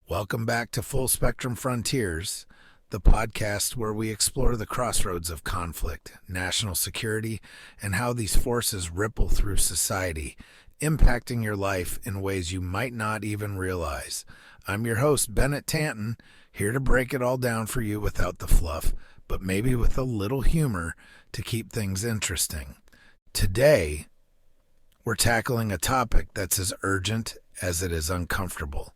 Welcome back to Full Spectrum Frontiers, the podcast where we explore the crossroads of conflict, national security, and how these forces ripple through society, impacting your life in ways you might not even realize. I'm your host, Bennett Tanton, here to break it all down for you without the fluff, but maybe with a little humor to keep things interesting. Today, we're tackling a topic that's as urgent as it is uncomfortable: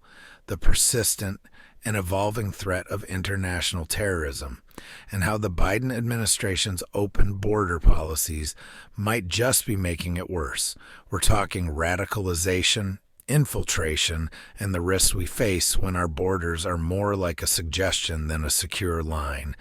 the persistent and evolving threat of international terrorism, and how the Biden administration's open border policies might just be making it worse. We're talking radicalization, infiltration, and the risks we face when our borders are more like a suggestion than a secure line.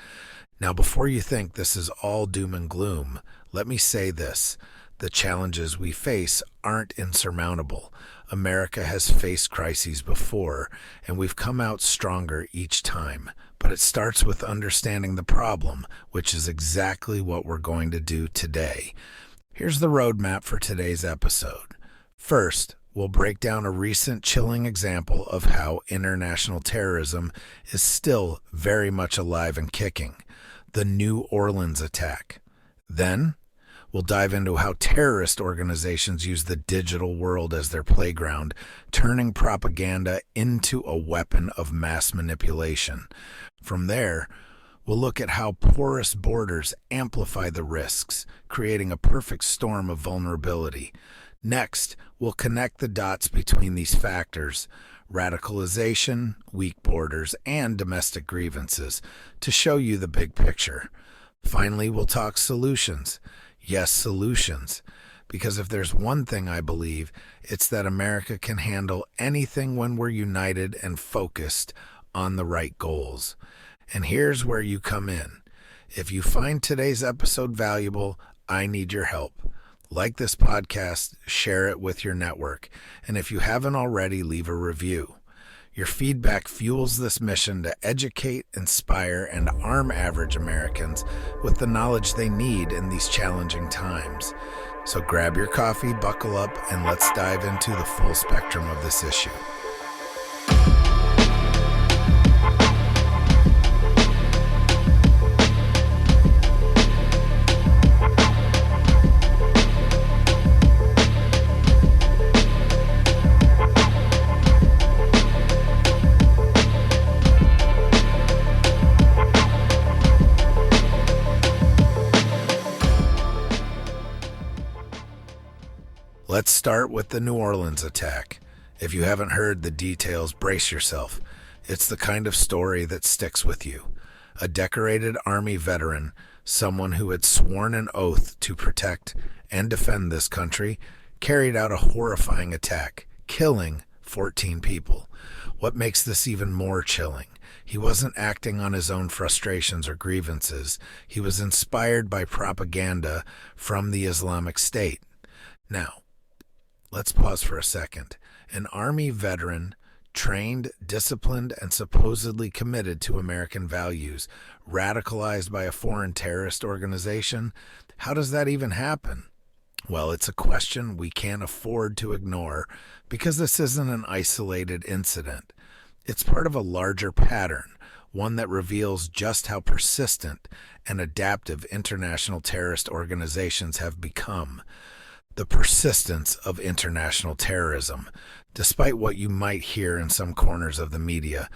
Now, before you think this is all doom and gloom, let me say this: the challenges we face aren't insurmountable. America has faced crises before, and we've come out stronger each time. But it starts with understanding the problem, which is exactly what we're going to do today. Here's the roadmap for today's episode. First, we'll break down a recent chilling example of how international terrorism is still very much alive and kicking: the New Orleans attack. Then, we'll dive into how terrorist organizations use the digital world as their playground, turning propaganda into a weapon of mass manipulation. From there, we'll look at how porous borders amplify the risks, creating a perfect storm of vulnerability. Next, we'll connect the dots between these factors: radicalization, weak borders, and domestic grievances, to show you the big picture. Finally, we'll talk solutions. Yes, solutions. Because if there's one thing I believe, it's that America can handle anything when we're united and focused on the right goals. And here's where you come in. If you find today's episode valuable, I need your help. Like this podcast, share it with your network, and if you haven't already, leave a review. Your feedback fuels this mission to educate, inspire, and arm average Americans with the knowledge they need in these challenging times. So grab your coffee, buckle up, and let's dive into the full spectrum of this issue. Let's start with the New Orleans attack. If you haven't heard the details, brace yourself. It's the kind of story that sticks with you. A decorated Army veteran, someone who had sworn an oath to protect and defend this country, carried out a horrifying attack, killing 14 people. What makes this even more chilling? He wasn't acting on his own frustrations or grievances. He was inspired by propaganda from the Islamic State. Now, let's pause for a second. An Army veteran, trained, disciplined, and supposedly committed to American values, radicalized by a foreign terrorist organization? How does that even happen? Well, it's a question we can't afford to ignore, because this isn't an isolated incident. It's part of a larger pattern, one that reveals just how persistent and adaptive international terrorist organizations have become. The persistence of international terrorism. Despite what you might hear in some corners of the media,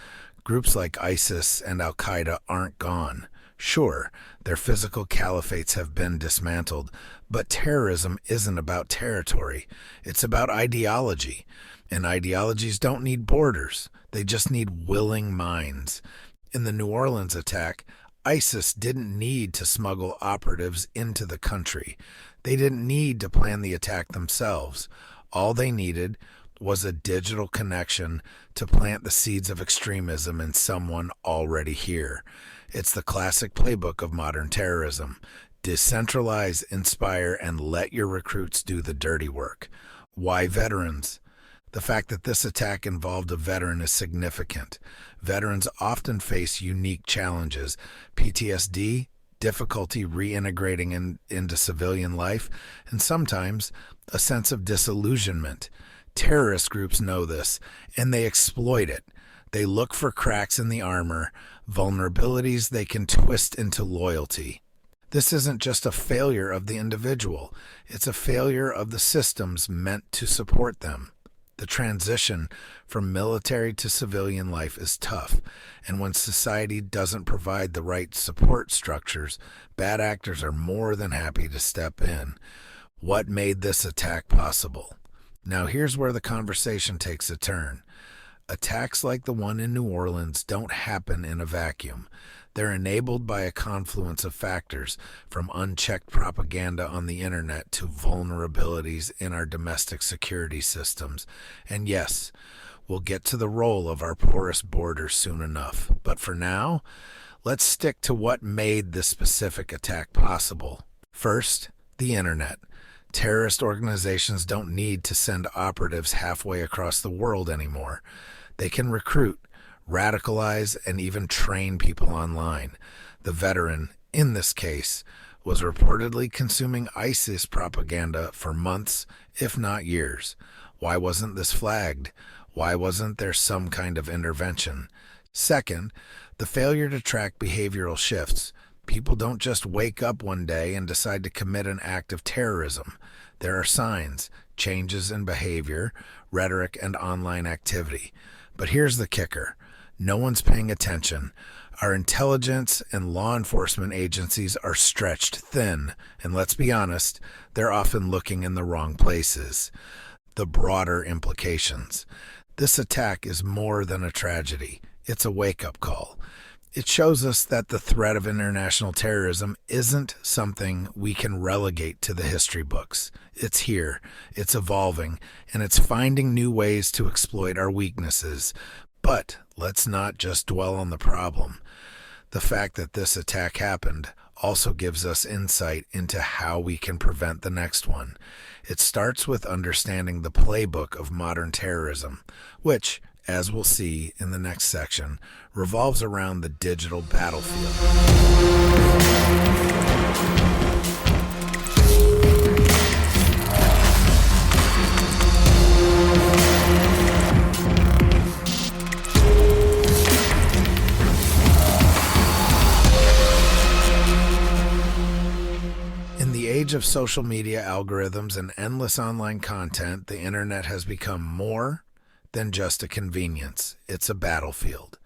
groups like ISIS and Al-Qaeda aren't gone. Sure, their physical caliphates have been dismantled, but terrorism isn't about territory. It's about ideology. And ideologies don't need borders. They just need willing minds. In the New Orleans attack, ISIS didn't need to smuggle operatives into the country. They didn't need to plan the attack themselves. All they needed was a digital connection to plant the seeds of extremism in someone already here. It's the classic playbook of modern terrorism. Decentralize, inspire, and let your recruits do the dirty work. Why veterans? The fact that this attack involved a veteran is significant. Veterans often face unique challenges: PTSD, difficulty reintegrating into civilian life, and sometimes a sense of disillusionment. Terrorist groups know this, and they exploit it. They look for cracks in the armor, vulnerabilities they can twist into loyalty. This isn't just a failure of the individual, it's a failure of the systems meant to support them. The transition from military to civilian life is tough, and when society doesn't provide the right support structures, bad actors are more than happy to step in. What made this attack possible? Now here's where the conversation takes a turn. Attacks like the one in New Orleans don't happen in a vacuum. They're enabled by a confluence of factors, from unchecked propaganda on the internet to vulnerabilities in our domestic security systems. And yes, we'll get to the role of our porous borders soon enough. But for now, let's stick to what made this specific attack possible. First, the internet. Terrorist organizations don't need to send operatives halfway across the world anymore. They can recruit, radicalize, and even train people online. The veteran, in this case, was reportedly consuming ISIS propaganda for months, if not years. Why wasn't this flagged? Why wasn't there some kind of intervention? Second, the failure to track behavioral shifts. People don't just wake up one day and decide to commit an act of terrorism. There are signs, changes in behavior, rhetoric, and online activity. But here's the kicker. No one's paying attention. Our intelligence and law enforcement agencies are stretched thin, and let's be honest, they're often looking in the wrong places. The broader implications. This attack is more than a tragedy. It's a wake-up call. It shows us that the threat of international terrorism isn't something we can relegate to the history books. It's here, it's evolving, and it's finding new ways to exploit our weaknesses. But let's not just dwell on the problem. The fact that this attack happened also gives us insight into how we can prevent the next one. It starts with understanding the playbook of modern terrorism, which, as we'll see in the next section, revolves around the digital battlefield. In the age of social media algorithms and endless online content, the internet has become more than just a convenience. It's a battlefield.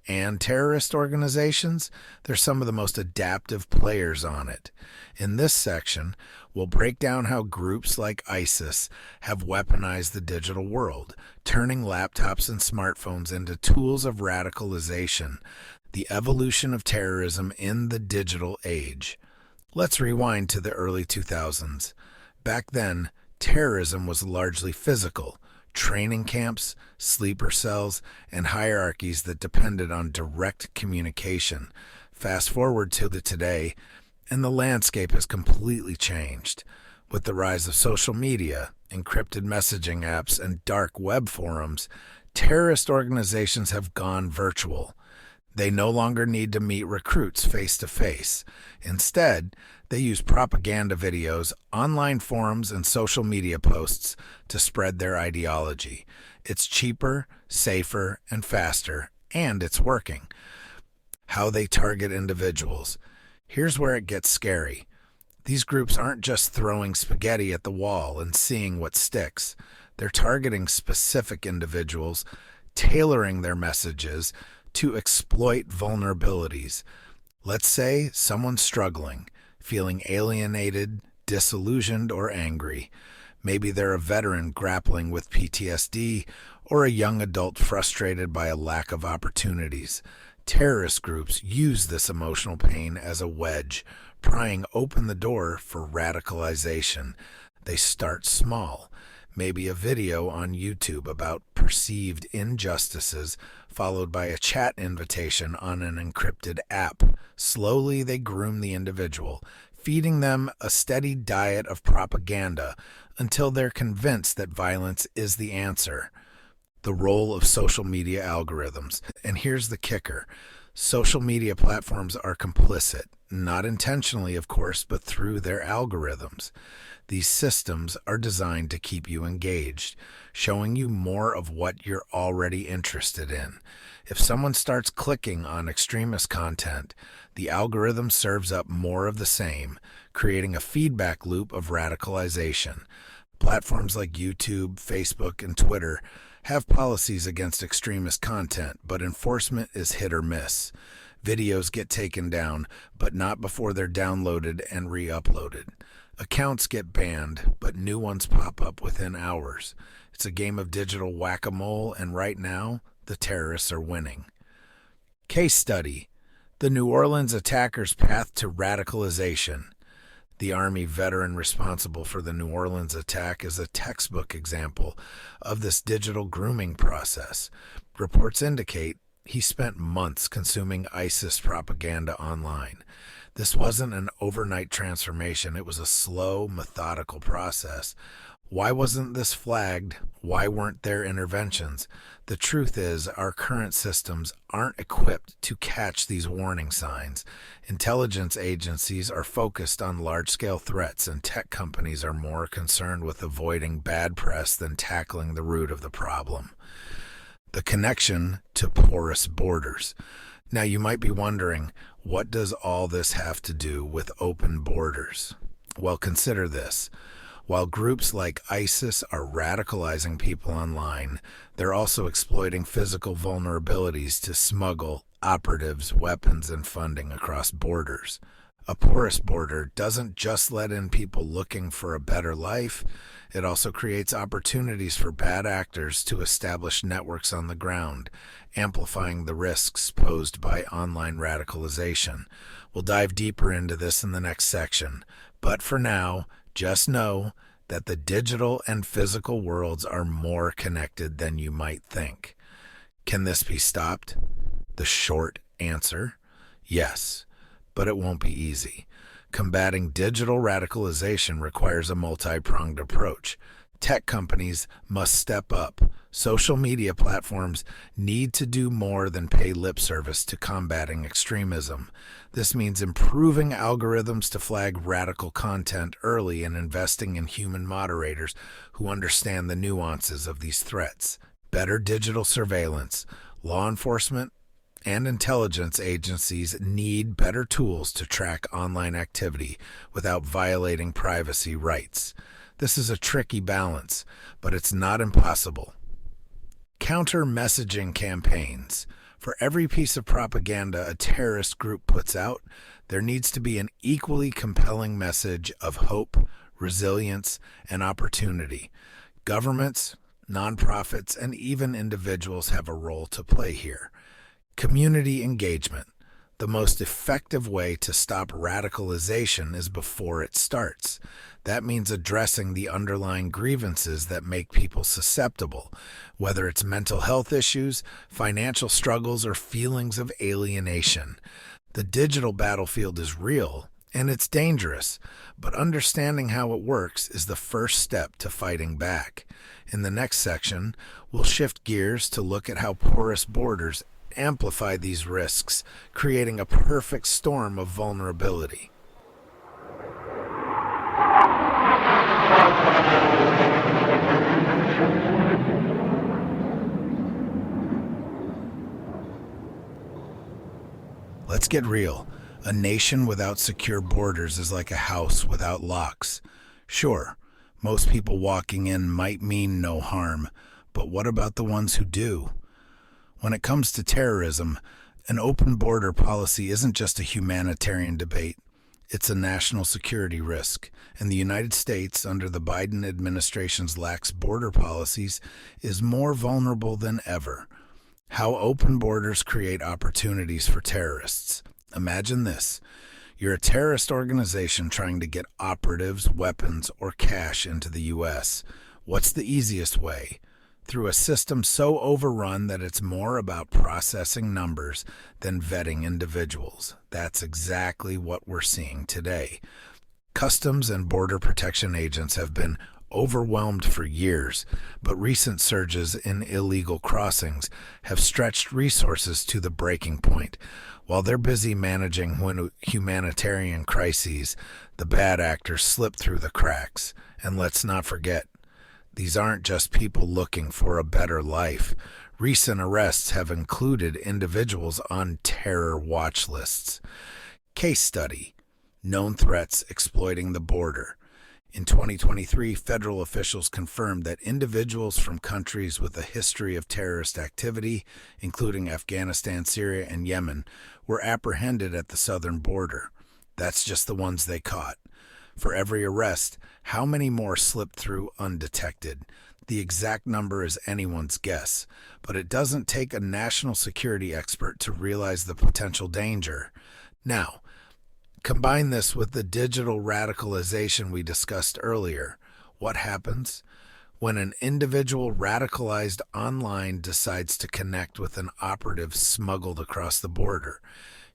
And terrorist organizations, they're some of the most adaptive players on it. In this section, we'll break down how groups like ISIS have weaponized the digital world, turning laptops and smartphones into tools of radicalization, the evolution of terrorism in the digital age. Let's rewind to the early 2000s. Back then, terrorism was largely physical. Training camps, sleeper cells, and hierarchies that depended on direct communication. Fast forward to today, and the landscape has completely changed. With the rise of social media, encrypted messaging apps, and dark web forums, terrorist organizations have gone virtual. They no longer need to meet recruits face-to-face. Instead, they use propaganda videos, online forums, and social media posts to spread their ideology. It's cheaper, safer, and faster, and it's working. How they target individuals. Here's where it gets scary. These groups aren't just throwing spaghetti at the wall and seeing what sticks. They're targeting specific individuals, tailoring their messages to exploit vulnerabilities. Let's say someone's struggling, feeling alienated, disillusioned, or angry. Maybe they're a veteran grappling with PTSD or a young adult frustrated by a lack of opportunities. Terrorist groups use this emotional pain as a wedge, prying open the door for radicalization. They start small. Maybe a video on YouTube about perceived injustices, followed by a chat invitation on an encrypted app. Slowly, they groom the individual, feeding them a steady diet of propaganda until they're convinced that violence is the answer. The role of social media algorithms. And here's the kicker. Social media platforms are complicit, not intentionally, of course, but through their algorithms. These systems are designed to keep you engaged, showing you more of what you're already interested in. If someone starts clicking on extremist content, the algorithm serves up more of the same, creating a feedback loop of radicalization. Platforms like YouTube, Facebook, and Twitter have policies against extremist content, but enforcement is hit or miss. Videos get taken down, but not before they're downloaded and re-uploaded. Accounts get banned, but new ones pop up within hours. It's a game of digital whack-a-mole, and right now, the terrorists are winning. Case study: the New Orleans attackers' path to radicalization. The Army veteran responsible for the New Orleans attack is a textbook example of this digital grooming process. Reports indicate he spent months consuming ISIS propaganda online. This wasn't an overnight transformation. It was a slow, methodical process. Why wasn't this flagged? Why weren't there interventions? The truth is, our current systems aren't equipped to catch these warning signs. Intelligence agencies are focused on large-scale threats, and tech companies are more concerned with avoiding bad press than tackling the root of the problem. The connection to porous borders. Now, you might be wondering, what does all this have to do with open borders? Well, consider this. While groups like ISIS are radicalizing people online, they're also exploiting physical vulnerabilities to smuggle operatives, weapons, and funding across borders. A porous border doesn't just let in people looking for a better life, it also creates opportunities for bad actors to establish networks on the ground, amplifying the risks posed by online radicalization. We'll dive deeper into this in the next section, but for now, just know that the digital and physical worlds are more connected than you might think. Can this be stopped? The short answer: yes, but it won't be easy. Combating digital radicalization requires a multi-pronged approach. Tech companies must step up. Social media platforms need to do more than pay lip service to combating extremism. This means improving algorithms to flag radical content early and investing in human moderators who understand the nuances of these threats. Better digital surveillance. Law enforcement and intelligence agencies need better tools to track online activity without violating privacy rights. This is a tricky balance, but it's not impossible. Counter-messaging campaigns. For every piece of propaganda a terrorist group puts out, there needs to be an equally compelling message of hope, resilience, and opportunity. Governments, nonprofits, and even individuals have a role to play here. Community engagement. The most effective way to stop radicalization is before it starts. That means addressing the underlying grievances that make people susceptible, whether it's mental health issues, financial struggles, or feelings of alienation. The digital battlefield is real, and it's dangerous, but understanding how it works is the first step to fighting back. In the next section, we'll shift gears to look at how porous borders amplify these risks, creating a perfect storm of vulnerability. Let's get real. A nation without secure borders is like a house without locks. Sure, most people walking in might mean no harm, but what about the ones who do? When it comes to terrorism, an open border policy isn't just a humanitarian debate. It's a national security risk, and the United States, under the Biden administration's lax border policies, is more vulnerable than ever. How open borders create opportunities for terrorists. Imagine this. You're a terrorist organization trying to get operatives, weapons, or cash into the U.S. What's the easiest way? Through a system so overrun that it's more about processing numbers than vetting individuals. That's exactly what we're seeing today. Customs and Border Protection agents have been overwhelmed for years, but recent surges in illegal crossings have stretched resources to the breaking point. While they're busy managing humanitarian crises, the bad actors slip through the cracks. And let's not forget, these aren't just people looking for a better life. Recent arrests have included individuals on terror watch lists. Case study: known threats exploiting the border. In 2023, federal officials confirmed that individuals from countries with a history of terrorist activity, including Afghanistan, Syria, and Yemen, were apprehended at the southern border. That's just the ones they caught. For every arrest, how many more slipped through undetected? The exact number is anyone's guess, but it doesn't take a national security expert to realize the potential danger. Now, combine this with the digital radicalization we discussed earlier. What happens? When an individual radicalized online decides to connect with an operative smuggled across the border,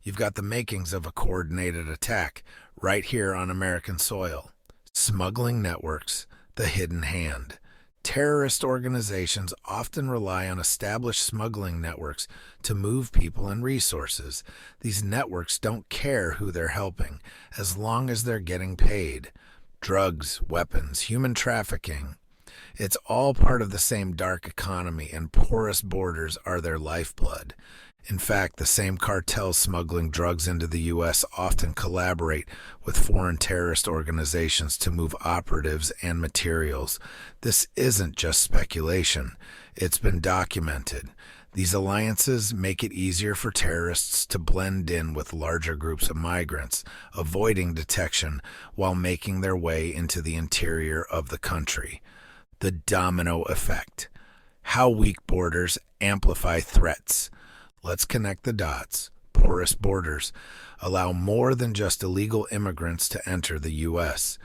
you've got the makings of a coordinated attack right here on American soil. Smuggling networks, the hidden hand. Terrorist organizations often rely on established smuggling networks to move people and resources. These networks don't care who they're helping, as long as they're getting paid. Drugs, weapons, human trafficking. It's all part of the same dark economy, and porous borders are their lifeblood. In fact, the same cartels smuggling drugs into the U.S. often collaborate with foreign terrorist organizations to move operatives and materials. This isn't just speculation. It's been documented. These alliances make it easier for terrorists to blend in with larger groups of migrants, avoiding detection while making their way into the interior of the country. The domino effect. How weak borders amplify threats. Let's connect the dots. Porous borders allow more than just illegal immigrants to enter the U.S.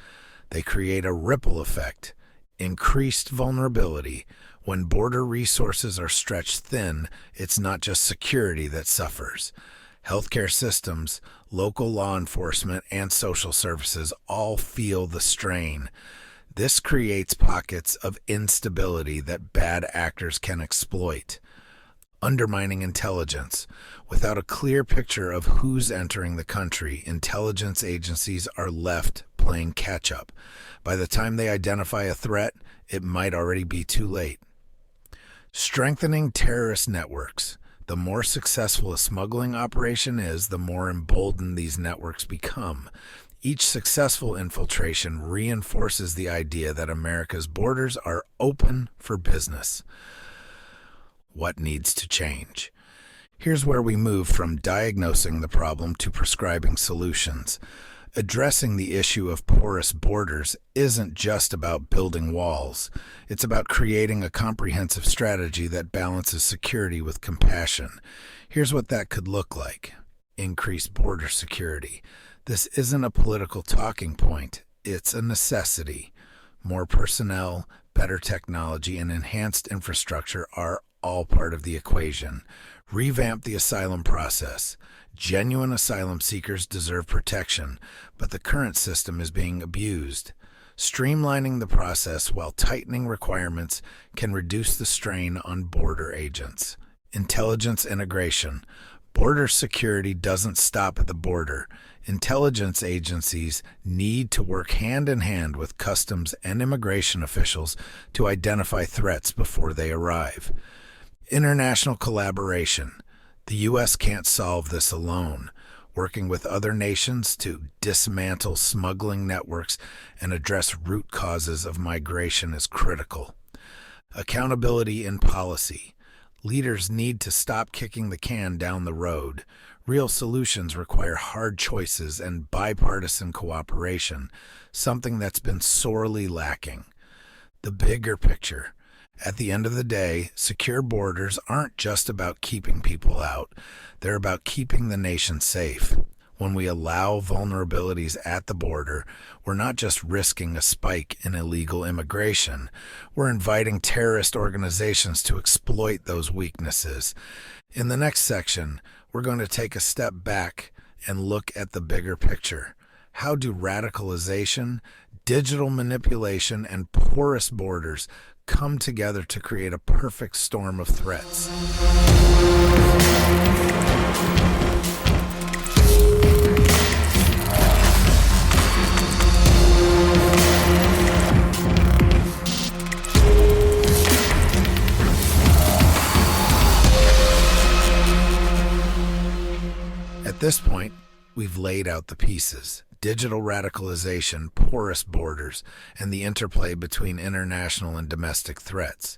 They create a ripple effect, increased vulnerability. When border resources are stretched thin, it's not just security that suffers. Healthcare systems, local law enforcement, and social services all feel the strain. This creates pockets of instability that bad actors can exploit. Undermining intelligence. Without a clear picture of who's entering the country, intelligence agencies are left playing catch-up. By the time they identify a threat, it might already be too late. Strengthening terrorist networks. The more successful a smuggling operation is, the more emboldened these networks become. Each successful infiltration reinforces the idea that America's borders are open for business. What needs to change? Here's where we move from diagnosing the problem to prescribing solutions. Addressing the issue of porous borders isn't just about building walls. It's about creating a comprehensive strategy that balances security with compassion. Here's what that could look like. Increased border security. This isn't a political talking point. It's a necessity. More personnel, better technology, and enhanced infrastructure are all part of the equation. Revamp the asylum process. Genuine asylum seekers deserve protection, but the current system is being abused. Streamlining the process while tightening requirements can reduce the strain on border agents. Intelligence integration. Border security doesn't stop at the border. Intelligence agencies need to work hand in hand with customs and immigration officials to identify threats before they arrive. International collaboration. The U.S. can't solve this alone. Working with other nations to dismantle smuggling networks and address root causes of migration is critical. Accountability in policy. Leaders need to stop kicking the can down the road. Real solutions require hard choices and bipartisan cooperation, something that's been sorely lacking. The bigger picture. At the end of the day, secure borders aren't just about keeping people out. They're about keeping the nation safe. When we allow vulnerabilities at the border, we're not just risking a spike in illegal immigration. We're inviting terrorist organizations to exploit those weaknesses. In the next section, we're going to take a step back and look at the bigger picture. How do radicalization, digital manipulation, and porous borders come together to create a perfect storm of threats? At this point, we've laid out the pieces: digital radicalization, porous borders, and the interplay between international and domestic threats.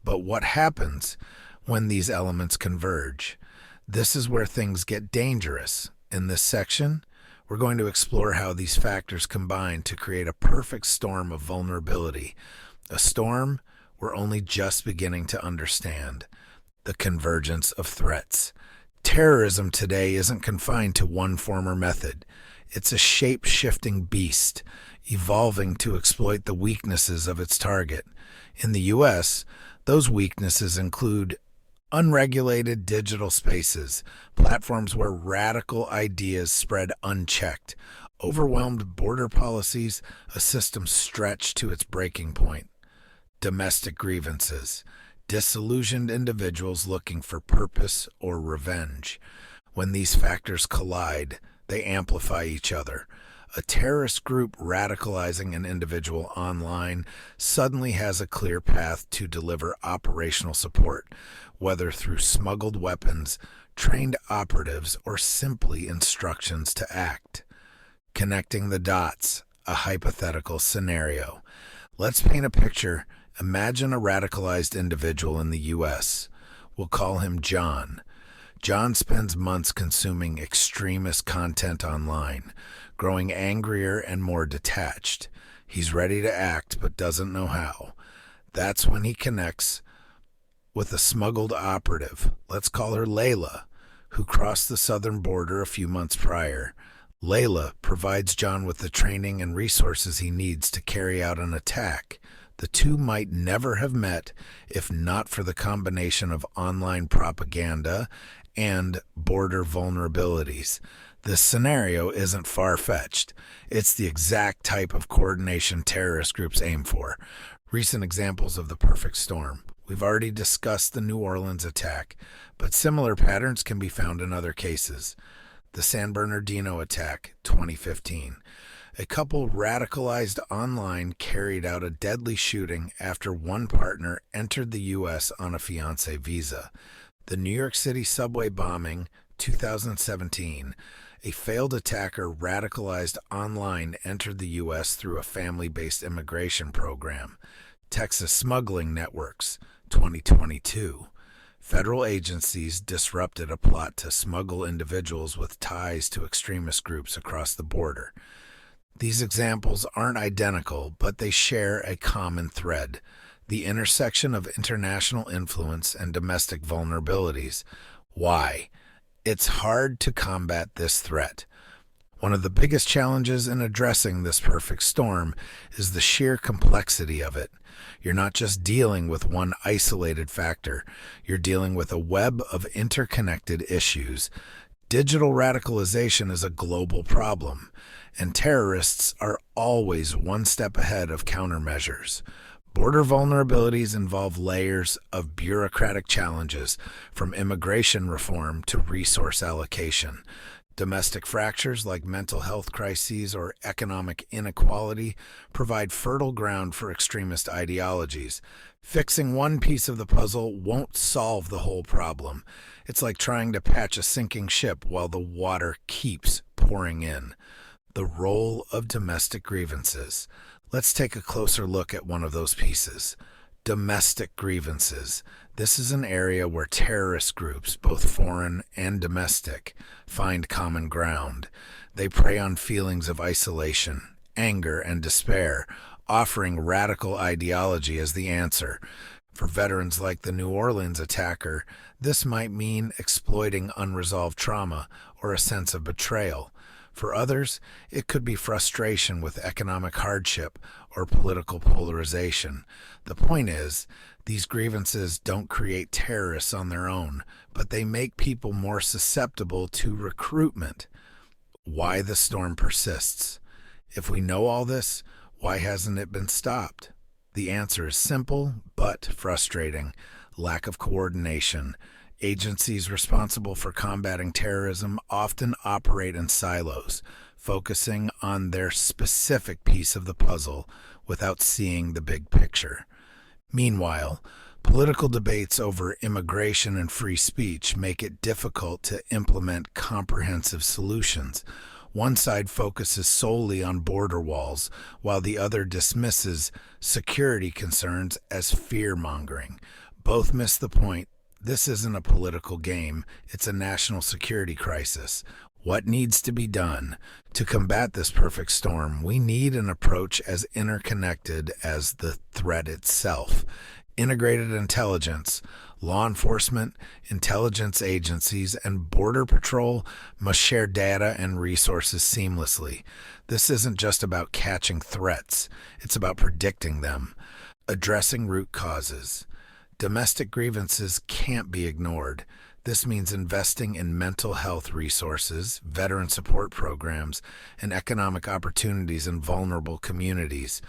But what happens when these elements converge? This is where things get dangerous. In this section, we're going to explore how these factors combine to create a perfect storm of vulnerability, a storm we're only just beginning to understand: the convergence of threats. Terrorism today isn't confined to one form or method. It's a shape-shifting beast, evolving to exploit the weaknesses of its target. In the U.S., those weaknesses include unregulated digital spaces, platforms where radical ideas spread unchecked, overwhelmed border policies, a system stretched to its breaking point, domestic grievances, disillusioned individuals looking for purpose or revenge. When these factors collide, they amplify each other. A terrorist group radicalizing an individual online suddenly has a clear path to deliver operational support, whether through smuggled weapons, trained operatives, or simply instructions to act. Connecting the dots, a hypothetical scenario. Let's paint a picture. Imagine a radicalized individual in the U.S. We'll call him John. John spends months consuming extremist content online, growing angrier and more detached. He's ready to act but doesn't know how. That's when he connects with a smuggled operative. Let's call her Layla, who crossed the southern border a few months prior. Layla provides John with the training and resources he needs to carry out an attack. The two might never have met if not for the combination of online propaganda and border vulnerabilities. This scenario isn't far-fetched. It's the exact type of coordination terrorist groups aim for. Recent examples of the perfect storm. We've already discussed the New Orleans attack, but similar patterns can be found in other cases. The San Bernardino attack, 2015. A couple radicalized online carried out a deadly shooting after one partner entered the U.S. on a fiancé visa. The New York City subway bombing, 2017. A failed attacker radicalized online entered the U.S. through a family-based immigration program. Texas smuggling networks, 2022. Federal agencies disrupted a plot to smuggle individuals with ties to extremist groups across the border. These examples aren't identical, but they share a common thread: the intersection of international influence and domestic vulnerabilities. Why? It's hard to combat this threat. One of the biggest challenges in addressing this perfect storm is the sheer complexity of it. You're not just dealing with one isolated factor. You're dealing with a web of interconnected issues. Digital radicalization is a global problem, and terrorists are always one step ahead of countermeasures. Border vulnerabilities involve layers of bureaucratic challenges, from immigration reform to resource allocation. Domestic fractures like mental health crises or economic inequality provide fertile ground for extremist ideologies. Fixing one piece of the puzzle won't solve the whole problem. It's like trying to patch a sinking ship while the water keeps pouring in. The role of domestic grievances. Let's take a closer look at one of those pieces. Domestic grievances. This is an area where terrorist groups, both foreign and domestic, find common ground. They prey on feelings of isolation, anger, and despair, offering radical ideology as the answer. For veterans like the New Orleans attacker, this might mean exploiting unresolved trauma or a sense of betrayal. For others, it could be frustration with economic hardship or political polarization. The point is, these grievances don't create terrorists on their own, but they make people more susceptible to recruitment. Why the storm persists? If we know all this, why hasn't it been stopped? The answer is simple but frustrating: lack of coordination. Agencies responsible for combating terrorism often operate in silos, focusing on their specific piece of the puzzle without seeing the big picture. Meanwhile, Political debates over immigration and free speech make it difficult to implement comprehensive solutions. One side focuses solely on border walls, while the other dismisses security concerns as fear-mongering. Both miss the point. This isn't a political game, it's a national security crisis. What needs to be done? To combat this perfect storm, we need an approach as interconnected as the threat itself. Integrated intelligence, law enforcement, intelligence agencies, and Border Patrol must share data and resources seamlessly. This isn't just about catching threats, it's about predicting them, addressing root causes. Domestic grievances can't be ignored. This means investing in mental health resources, veteran support programs, and economic opportunities in vulnerable communities.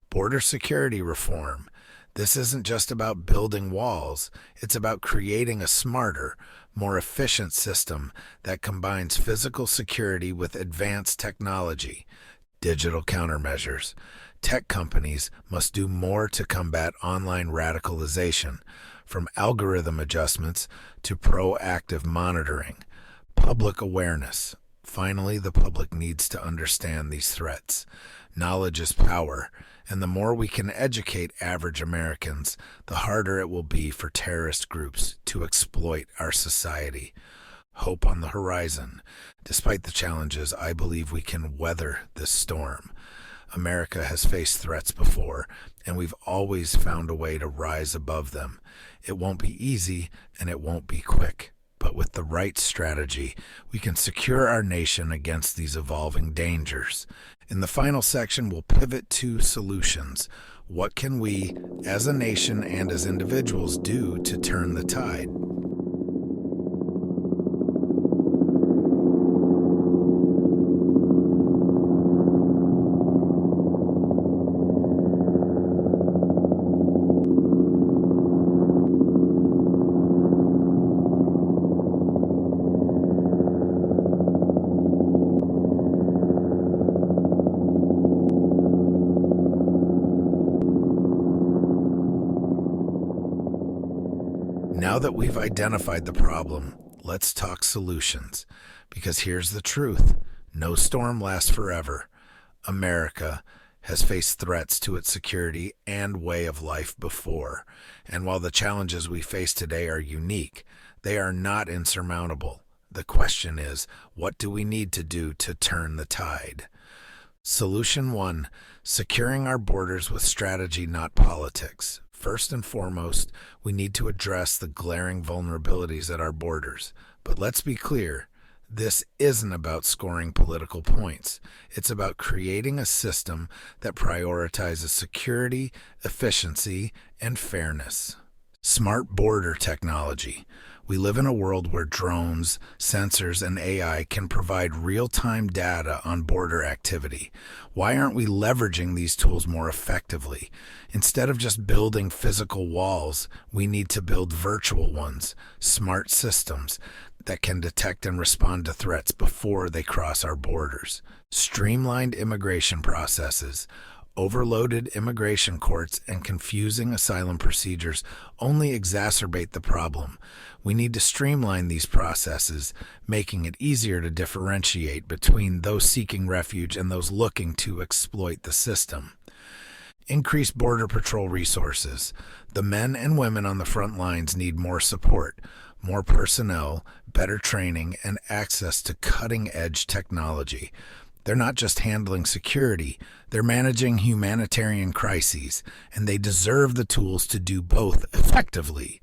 Border security reform. This isn't just about building walls, it's about creating a smarter, more efficient system that combines physical security with advanced technology. Digital countermeasures. Tech companies must do more to combat online radicalization, from algorithm adjustments to proactive monitoring. Public awareness. Finally, the public needs to understand these threats. Knowledge is power, and the more we can educate average Americans, the harder it will be for terrorist groups to exploit our society. Hope on the horizon. Despite the challenges, I believe we can weather this storm. America has faced threats before, and we've always found a way to rise above them. It won't be easy, and it won't be quick. But with the right strategy, we can secure our nation against these evolving dangers. In the final section, we'll pivot to solutions. What can we, as a nation and as individuals, do to turn the tide? Now that we've identified the problem, let's talk solutions. Because here's the truth. No storm lasts forever. America has faced threats to its security and way of life before. And while the challenges we face today are unique, they are not insurmountable. The question is, what do we need to do to turn the tide? Solution 1. Securing our borders with strategy, not politics. First and foremost, we need to address the glaring vulnerabilities at our borders. But let's be clear, this isn't about scoring political points. It's about creating a system that prioritizes security, efficiency, and fairness. Smart border technology. We live in a world where drones, sensors, and AI can provide real-time data on border activity. Why aren't we leveraging these tools more effectively? Instead of just building physical walls, we need to build virtual ones, smart systems that can detect and respond to threats before they cross our borders. Streamlined immigration processes. Overloaded immigration courts and confusing asylum procedures only exacerbate the problem. We need to streamline these processes, making it easier to differentiate between those seeking refuge and those looking to exploit the system. Increase Border Patrol resources. The men and women on the front lines need more support, more personnel, better training, and access to cutting-edge technology. They're not just handling security, they're managing humanitarian crises, and they deserve the tools to do both effectively.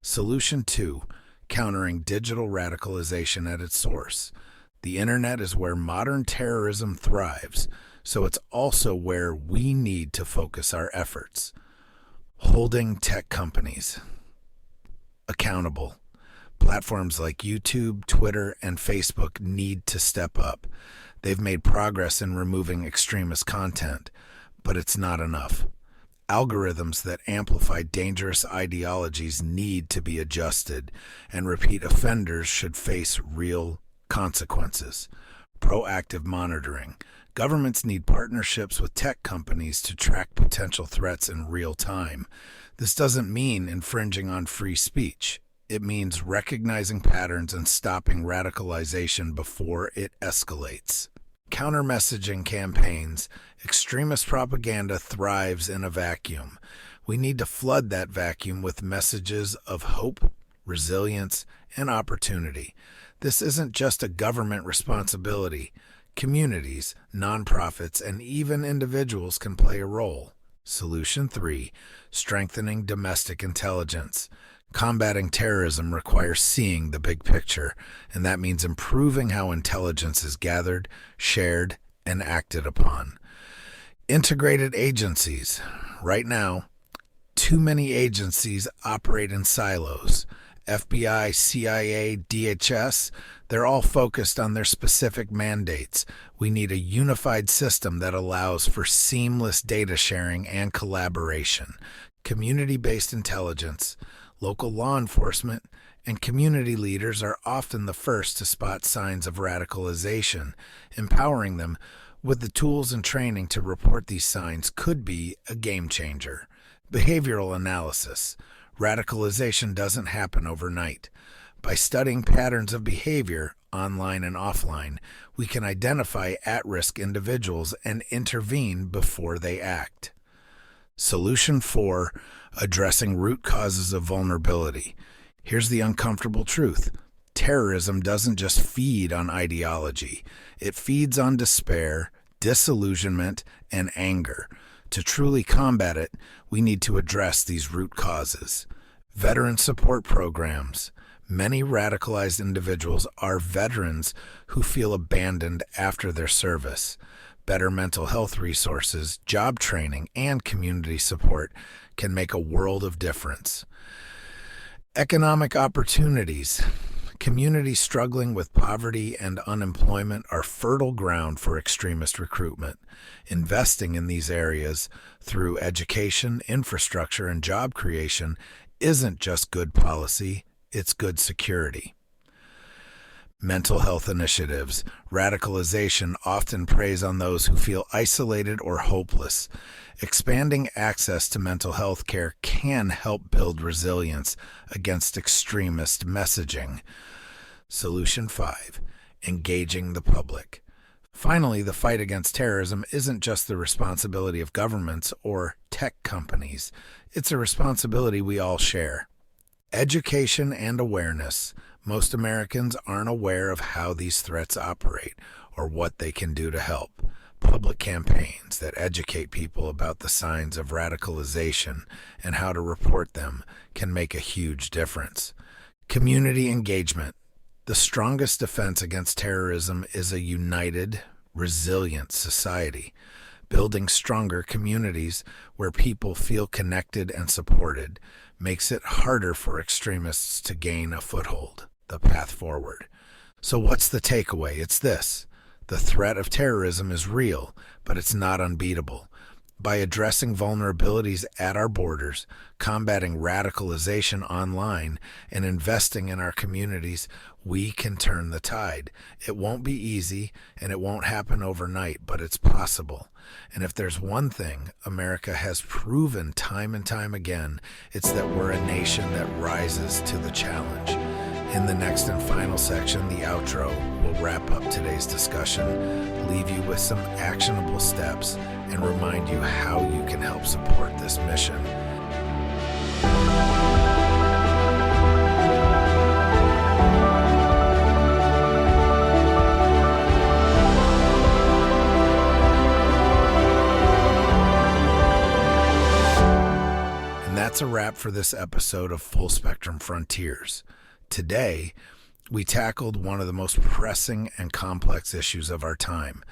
Solution 2. Countering digital radicalization at its source. The internet is where modern terrorism thrives, so it's also where we need to focus our efforts. Holding tech companies accountable. Platforms like YouTube, Twitter, and Facebook need to step up. They've made progress in removing extremist content, but it's not enough. Algorithms that amplify dangerous ideologies need to be adjusted, and repeat offenders should face real consequences. Proactive monitoring. Governments need partnerships with tech companies to track potential threats in real time. This doesn't mean infringing on free speech. It means recognizing patterns and stopping radicalization before it escalates. Counter-messaging campaigns, extremist propaganda thrives in a vacuum. We need to flood that vacuum with messages of hope, resilience, and opportunity. This isn't just a government responsibility. Communities, nonprofits, and even individuals can play a role. Solution 3. Strengthening domestic intelligence. Combating terrorism requires seeing the big picture, and that means improving how intelligence is gathered, shared, and acted upon. Integrated agencies. Right now, too many agencies operate in silos. FBI, CIA, DHS, they're all focused on their specific mandates. We need a unified system that allows for seamless data sharing and collaboration. Community-based intelligence, local law enforcement, and community leaders are often the first to spot signs of radicalization. Empowering them with the tools and training to report these signs could be a game changer. Behavioral analysis. Radicalization doesn't happen overnight. By studying patterns of behavior, online and offline, we can identify at-risk individuals and intervene before they act. Solution 4. Addressing root causes of vulnerability. Here's the uncomfortable truth. Terrorism doesn't just feed on ideology. It feeds on despair, disillusionment, and anger. To truly combat it, we need to address these root causes. Veteran support programs. Many radicalized individuals are veterans who feel abandoned after their service. Better mental health resources, job training, and community support can make a world of difference. Economic opportunities. Communities struggling with poverty and unemployment are fertile ground for extremist recruitment. Investing in these areas through education, infrastructure, and job creation isn't just good policy, it's good security. Mental health initiatives. Radicalization often preys on those who feel isolated or hopeless. Expanding access to mental health care can help build resilience against extremist messaging. Solution 5. Engaging the public. Finally, the fight against terrorism isn't just the responsibility of governments or tech companies. It's a responsibility we all share. Education and awareness. Most Americans aren't aware of how these threats operate or what they can do to help. Public campaigns that educate people about the signs of radicalization and how to report them can make a huge difference. Community engagement. The strongest defense against terrorism is a united, resilient society. Building stronger communities where people feel connected and supported makes it harder for extremists to gain a foothold. The path forward. So what's the takeaway? It's this. The threat of terrorism is real, but it's not unbeatable. By addressing vulnerabilities at our borders, combating radicalization online, and investing in our communities, we can turn the tide. It won't be easy, and it won't happen overnight, but it's possible. And if there's one thing America has proven time and time again, it's that we're a nation that rises to the challenge. In the next and final section, the outro, will wrap up today's discussion, leave you with some actionable steps, and remind you how you can help support this mission. And that's a wrap for this episode of Full Spectrum Frontiers. Today, we tackled one of the most pressing and complex issues of our time,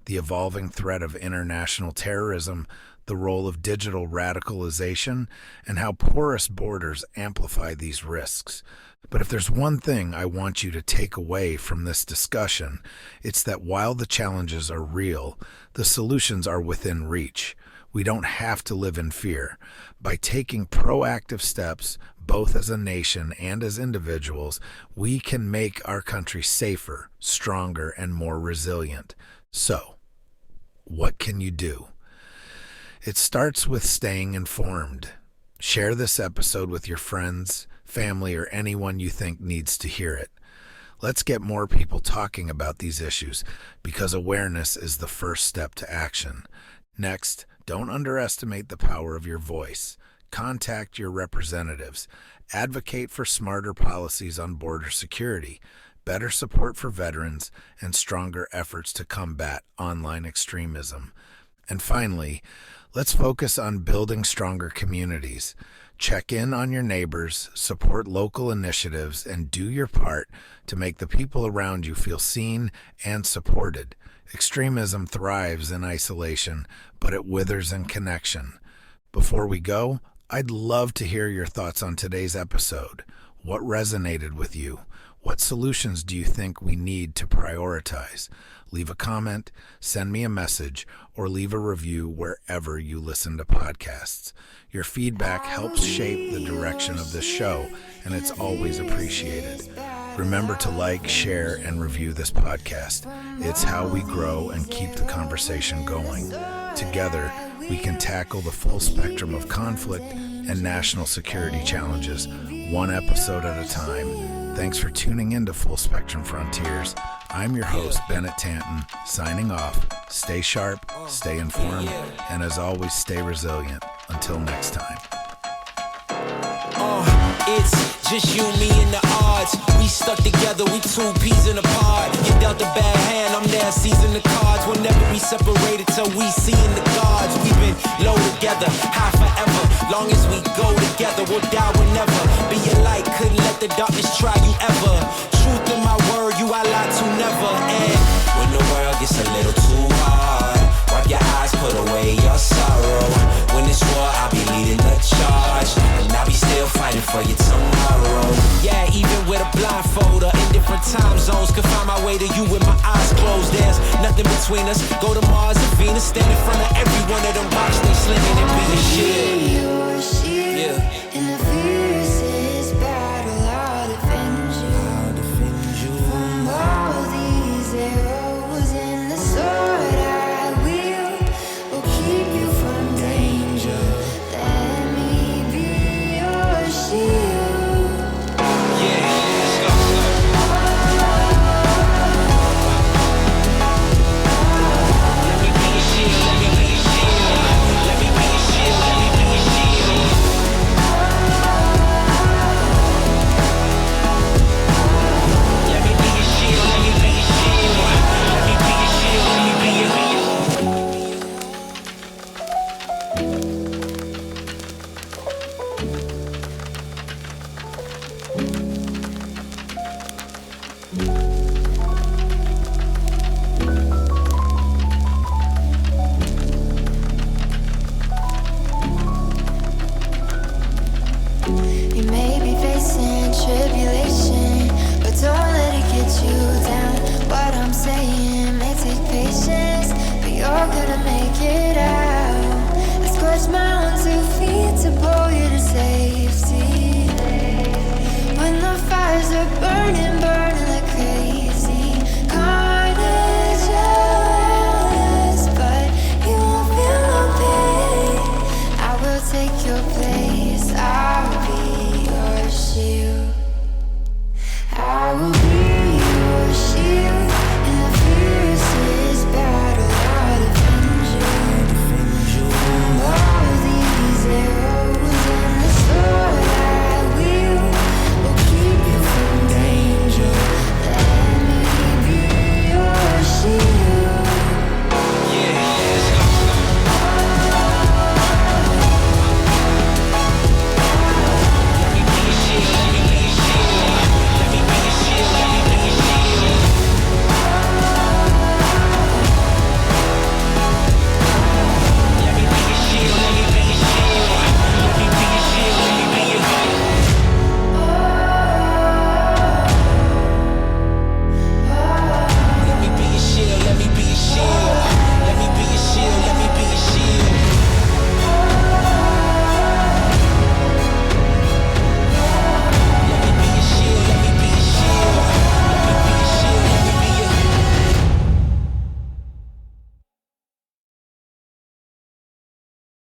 the evolving threat of international terrorism, the role of digital radicalization, and how porous borders amplify these risks. But if there's one thing I want you to take away from this discussion, it's that while the challenges are real, the solutions are within reach. We don't have to live in fear. By taking proactive steps, both as a nation and as individuals, we can make our country safer, stronger, and more resilient. So, What can you do? It starts with staying informed. Share this episode with your friends, family, or anyone you think needs to hear it. Let's get more people talking about these issues because awareness is the first step to action. Next, don't underestimate the power of your voice. Contact your representatives. Advocate for smarter policies on border security, better support for veterans, and stronger efforts to combat online extremism. And finally, let's focus on building stronger communities. Check in on your neighbors, support local initiatives, and do your part to make the people around you feel seen and supported. Extremism thrives in isolation, but it withers in connection. Before we go, I'd love to hear your thoughts on today's episode. What resonated with you? What solutions do you think we need to prioritize? Leave a comment, send me a message, or leave a review wherever you listen to podcasts. Your feedback helps shape the direction of this show, and it's always appreciated. Remember to like, share, and review this podcast. It's how we grow and keep the conversation going. Together, we can tackle the full spectrum of conflict and national security challenges, one episode at a time. Thanks for tuning in to Full Spectrum Frontiers. I'm your host, Bennett Tanton, signing off. Stay sharp, stay informed, and as always, stay resilient. Until next time. It's just you, me, and the odds. We stuck together, we two peas in a pod. You dealt a bad hand, I'm there seizing the cards. We'll never be separated till we see in the gods. We've been low together, high forever. Long as we go together, we'll die whenever. Be a light, couldn't let the darkness try you ever. Truth in my word, you I lie to never. And when the world gets a little too hard, wipe your eyes, put away your sorrow. When it's war, I'll be leading the charge, and I'll be still fighting for you tomorrow. Yeah, even with a blindfold or in different time zones, could find my way to you with my eyes closed. There's nothing between us. Go to Mars and Venus, stand in front of every one of them rocks, they slinging and be a shield. Yeah. In the fiercest battle, I'll defend you. From all these arrows in the sword I wield, will keep you from danger. Let me be your shield. Yeah, let's go. Let me be your shield, let me be your shield. Let me be your shield, let me be your shield. Let me be your shield, let me be your shield. Let me be your shield, let me be your You may be facing tribulation, but don't let it get you down. What I'm saying may take patience, but you're gonna make it out. I scratch my own 2 feet to pull you to safety. When the fires are burning